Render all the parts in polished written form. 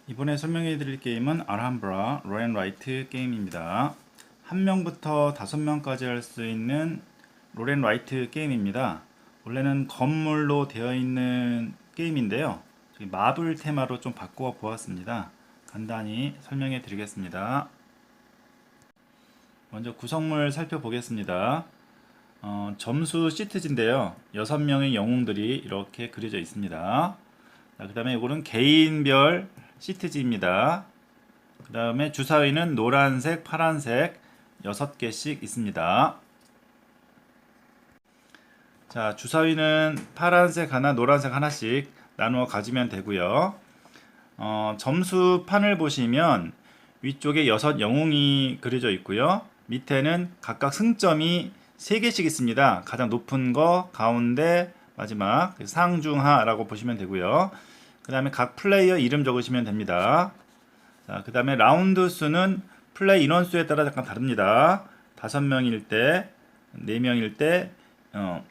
이번에 설명해 드릴 게임은 알함브라 롤앤라이트 게임입니다. 1명부터 5명까지 할 수 있는 롤앤라이트 게임입니다. 원래는 건물로 되어 있는 게임인데요. 마블 테마로 좀 바꾸어 보았습니다. 간단히 설명해 드리겠습니다. 먼저 구성물 살펴보겠습니다. 점수 시트지인데요. 6명의 영웅들이 이렇게 그려져 있습니다. 그 다음에 이거는 개인별 시트지입니다. 그 다음에 주사위는 노란색, 파란색 6개씩 있습니다. 자, 주사위는 파란색 하나, 노란색 하나씩 나누어 가지면 되고요. 점수판을 보시면 위쪽에 6 영웅이 그려져 있고요. 밑에는 각각 승점이 3개씩 있습니다. 가장 높은 거, 가운데, 마지막 상중하라고 보시면 되고요. 그 다음에 각 플레이어 이름 적으시면 됩니다. 자, 그 다음에 라운드 수는 플레이 인원 수에 따라 약간 다릅니다. 5명일 때, 4명일 때, 1명,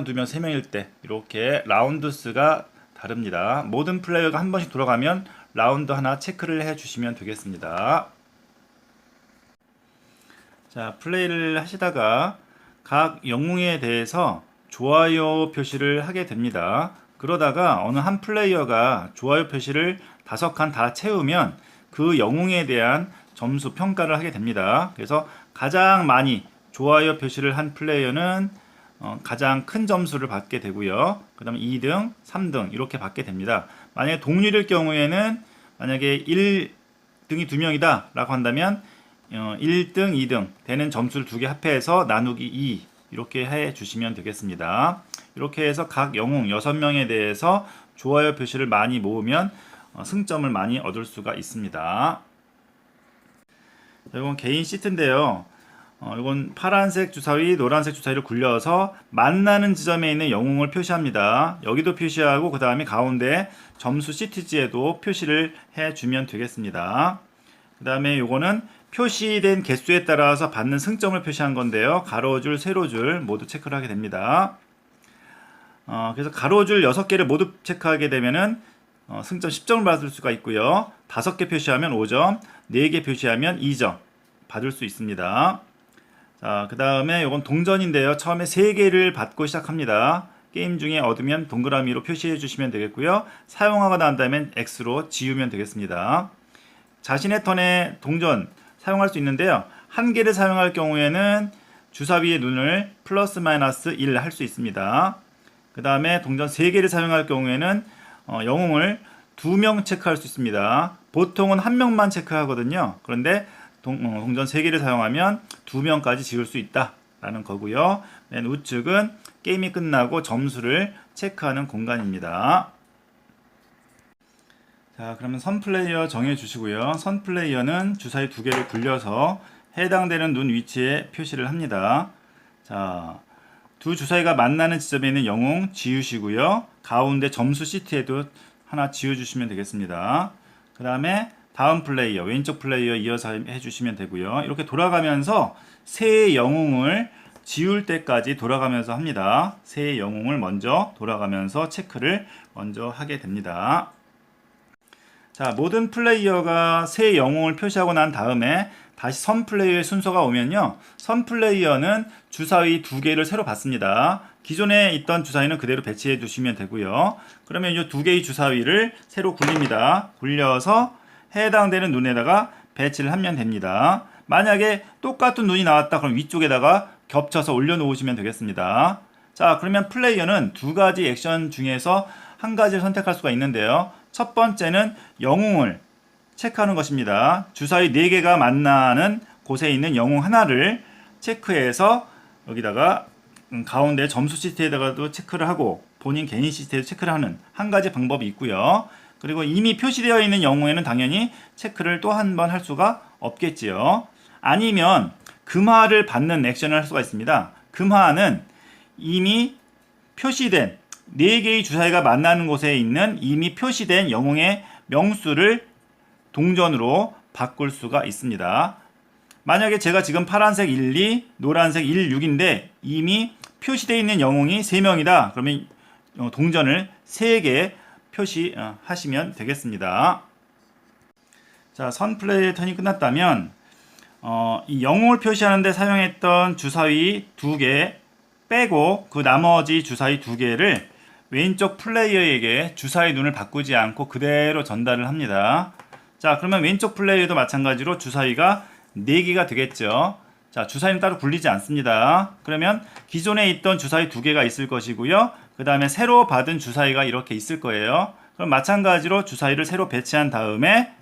2명, 3명일 때 이렇게 라운드 수가 다릅니다. 모든 플레이어가 한 번씩 돌아가면 라운드 하나 체크를 해 주시면 되겠습니다. 자, 플레이를 하시다가 각 영웅에 대해서 좋아요 표시를 하게 됩니다. 그러다가 어느 한 플레이어가 좋아요 표시를 5칸 다 채우면 그 영웅에 대한 점수 평가를 하게 됩니다. 그래서 가장 많이 좋아요 표시를 한 플레이어는 가장 큰 점수를 받게 되고요. 그 다음에 2등, 3등 이렇게 받게 됩니다. 만약에 동률일 경우에는 만약에 1등이 2명이다 라고 한다면 1등, 2등 되는 점수를 2개 합해서 나누기 2 이렇게 해 주시면 되겠습니다. 이렇게 해서 각 영웅 6명에 대해서 좋아요 표시를 많이 모으면 승점을 많이 얻을 수가 있습니다. 이건 개인 시트인데요. 이건 파란색 주사위, 노란색 주사위를 굴려서 만나는 지점에 있는 영웅을 표시합니다. 여기도 표시하고 그 다음에 가운데 점수 시트지에도 표시를 해주면 되겠습니다. 그 다음에 이거는 표시된 개수에 따라서 받는 승점을 표시한 건데요. 가로줄, 세로줄 모두 체크를 하게 됩니다. 그래서 가로줄 6개를 모두 체크하게 되면은 승점 10점을 받을 수가 있고요. 5개 표시하면 5점, 4개 표시하면 2점 받을 수 있습니다. 자, 그 다음에 이건 동전인데요. 처음에 3개를 받고 시작합니다. 게임 중에 얻으면 동그라미로 표시해 주시면 되겠고요. 사용하고 난 다음에 X로 지우면 되겠습니다. 자신의 턴에 동전 사용할 수 있는데요. 1개를 사용할 경우에는 주사위의 눈을 플러스 마이너스 1 할 수 있습니다. 그 다음에 동전 3개를 사용할 경우에는 영웅을 2명 체크할 수 있습니다. 보통은 1명만 체크하거든요. 그런데 동전 3개를 사용하면 2명까지 지을 수 있다라는 거고요. 맨 우측은 게임이 끝나고 점수를 체크하는 공간입니다. 자, 그러면 선 플레이어 정해 주시고요. 선 플레이어는 주사위 2개를 굴려서 해당되는 눈 위치에 표시를 합니다. 자, 두 주사위가 만나는 지점에 있는 영웅 지우시고요. 가운데 점수 시트에도 하나 지워주시면 되겠습니다. 그 다음에 다음 플레이어, 왼쪽 플레이어 이어서 해주시면 되고요. 이렇게 돌아가면서 새 영웅을 지울 때까지 돌아가면서 합니다. 새 영웅을 먼저 돌아가면서 체크를 먼저 하게 됩니다. 자, 모든 플레이어가 새 영웅을 표시하고 난 다음에 다시 선 플레이어의 순서가 오면요. 선 플레이어는 주사위 2개를 새로 받습니다. 기존에 있던 주사위는 그대로 배치해 두시면 되고요. 그러면 이 2개의 주사위를 새로 굴립니다. 굴려서 해당되는 눈에다가 배치를 하면 됩니다. 만약에 똑같은 눈이 나왔다 그럼 위쪽에다가 겹쳐서 올려놓으시면 되겠습니다. 자, 그러면 플레이어는 2가지 액션 중에서 한 가지를 선택할 수가 있는데요. 첫 번째는 영웅을 체크하는 것입니다. 주사위 4개가 만나는 곳에 있는 영웅 하나를 체크해서 여기다가 가운데 점수 시트에다가도 체크를 하고 본인 개인 시트에도 체크를 하는 한 가지 방법이 있고요. 그리고 이미 표시되어 있는 영웅에는 당연히 체크를 또 한 번 할 수가 없겠지요. 아니면 금화를 받는 액션을 할 수가 있습니다. 금화는 이미 표시된 4개의 주사위가 만나는 곳에 있는 이미 표시된 영웅의 명수를 동전으로 바꿀 수가 있습니다. 만약에 제가 지금 파란색 1, 2, 노란색 1, 6인데 이미 표시되어 있는 영웅이 3명이다. 그러면 동전을 3개 표시하시면 되겠습니다. 자, 선 플레이의 턴이 끝났다면 이 영웅을 표시하는데 사용했던 주사위 2개 빼고 그 나머지 주사위 2개를 왼쪽 플레이어에게 주사위 눈을 바꾸지 않고 그대로 전달을 합니다. 자, 그러면 왼쪽 플레이어도 마찬가지로 주사위가 4개가 되겠죠. 자, 주사위는 따로 굴리지 않습니다. 그러면 기존에 있던 주사위 2개가 있을 것이고요. 그 다음에 새로 받은 주사위가 이렇게 있을 거예요. 그럼 마찬가지로 주사위를 새로 배치한 다음에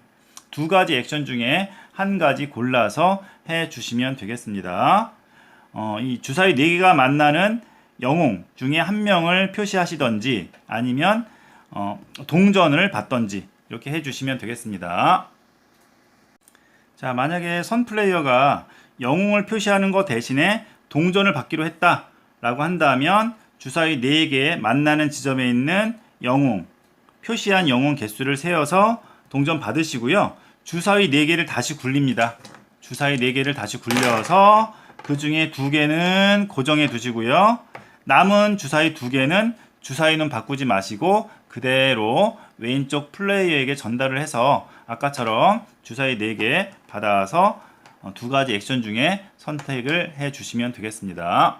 2가지 액션 중에 1가지 골라서 해 주시면 되겠습니다. 이 주사위 4개가 만나는 영웅 중에 1명을 표시하시던지 아니면 동전을 받던지 이렇게 해 주시면 되겠습니다. 자, 만약에 선 플레이어가 영웅을 표시하는 것 대신에 동전을 받기로 했다 라고 한다면 주사위 4개 만나는 지점에 있는 영웅, 표시한 영웅 개수를 세어서 동전 받으시고요. 주사위 4개를 다시 굴립니다. 주사위 4개를 다시 굴려서 그 중에 2개는 고정해 두시고요. 남은 주사위 2개는 주사위는 바꾸지 마시고 그대로 왼쪽 플레이어에게 전달을 해서 아까처럼 주사위 4개 받아서 2가지 액션 중에 선택을 해 주시면 되겠습니다.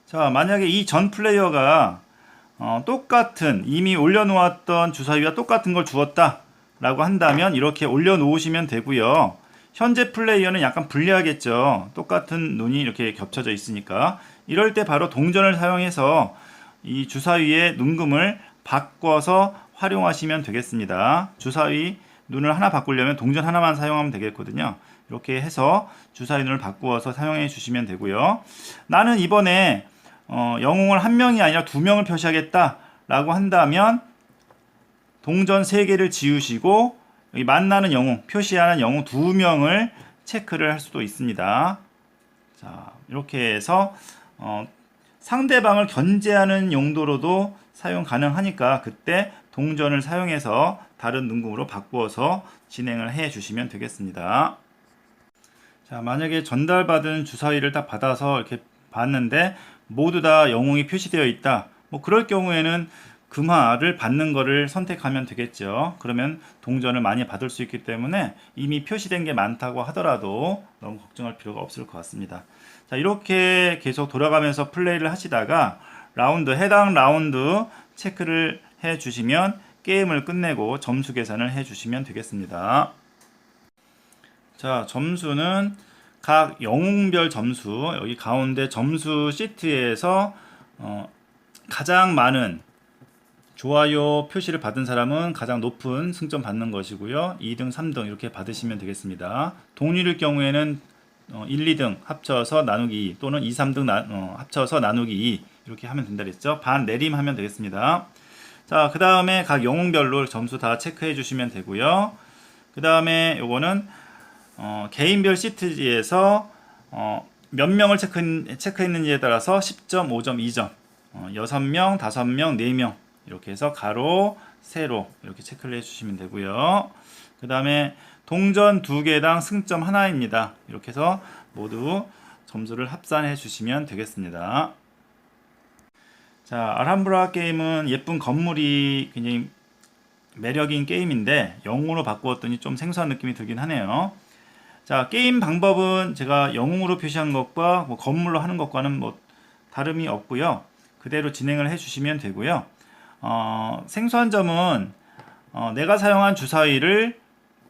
자, 만약에 이 전 플레이어가 똑같은 이미 올려놓았던 주사위와 똑같은 걸 주었다 라고 한다면 이렇게 올려놓으시면 되고요. 현재 플레이어는 약간 불리하겠죠. 똑같은 눈이 이렇게 겹쳐져 있으니까 이럴 때 바로 동전을 사용해서 이 주사위의 눈금을 바꿔서 활용하시면 되겠습니다. 주사위 눈을 하나 바꾸려면 동전 하나만 사용하면 되겠거든요. 이렇게 해서 주사위 눈을 바꾸어서 사용해 주시면 되고요. 나는 이번에 영웅을 1명이 아니라 2명을 표시하겠다 라고 한다면 동전 3개를 지우시고 여기 만나는 영웅, 표시하는 영웅 2명을 체크를 할 수도 있습니다. 자, 이렇게 해서 상대방을 견제하는 용도로도 사용 가능하니까 그때 동전을 사용해서 다른 눈금으로 바꾸어서 진행을 해 주시면 되겠습니다. 자, 만약에 전달받은 주사위를 딱 받아서 이렇게 봤는데 모두 다 영웅이 표시되어 있다. 뭐 그럴 경우에는 금화를 받는 거를 선택하면 되겠죠. 그러면 동전을 많이 받을 수 있기 때문에 이미 표시된 게 많다고 하더라도 너무 걱정할 필요가 없을 것 같습니다. 자, 이렇게 계속 돌아가면서 플레이를 하시다가 해당 라운드 체크를 해 주시면 게임을 끝내고 점수 계산을 해 주시면 되겠습니다. 자, 점수는 각 영웅별 점수, 여기 가운데 점수 시트에서 가장 많은 좋아요 표시를 받은 사람은 가장 높은 승점 받는 것이고요. 2등, 3등 이렇게 받으시면 되겠습니다. 동률일 경우에는 1, 2등 합쳐서 나누기 2 또는 2, 3등 합쳐서 나누기 2 이렇게 하면 된다 그랬죠. 반 내림 하면 되겠습니다. 자, 그 다음에 각 영웅별로 점수 다 체크해 주시면 되고요. 그 다음에 요거는 개인별 시트지에서 몇 명을 체크했는지에 따라서 10점, 5점, 2점 6명, 5명, 4명 이렇게 해서 가로, 세로 이렇게 체크를 해주시면 되고요. 그 다음에 동전 2개당 승점 1입니다. 이렇게 해서 모두 점수를 합산해 주시면 되겠습니다. 자, 알함브라 게임은 예쁜 건물이 굉장히 매력인 게임인데 영웅으로 바꾸었더니 좀 생소한 느낌이 들긴 하네요. 자, 게임 방법은 제가 영웅으로 표시한 것과 뭐 건물로 하는 것과는 뭐 다름이 없고요. 그대로 진행을 해 주시면 되고요. 생소한 점은 내가 사용한 주사위를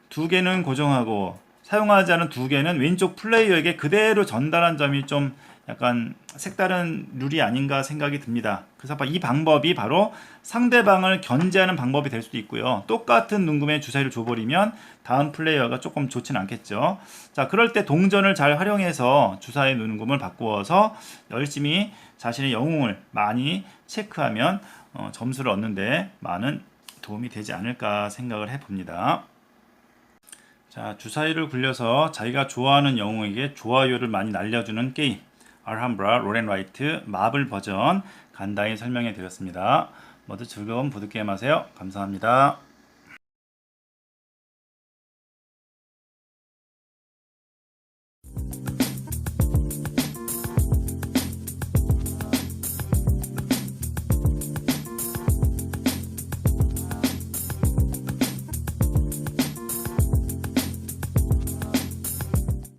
2개는 고정하고 사용하지 않은 2개는 왼쪽 플레이어에게 그대로 전달한 점이 좀 약간 색다른 룰이 아닌가 생각이 듭니다. 그래서 이 방법이 바로 상대방을 견제하는 방법이 될 수도 있고요. 똑같은 눈금에 주사위를 줘버리면 다음 플레이어가 조금 좋지는 않겠죠. 자, 그럴 때 동전을 잘 활용해서 주사위 눈금을 바꾸어서 열심히 자신의 영웅을 많이 체크하면 점수를 얻는데 많은 도움이 되지 않을까 생각을 해봅니다. 자, 주사위를 굴려서 자기가 좋아하는 영웅에게 좋아요를 많이 날려주는 게임 알함브라 롤앤라이트 마블 버전 간단히 설명해 드렸습니다. 모두 즐거운 보드게임 하세요. 감사합니다.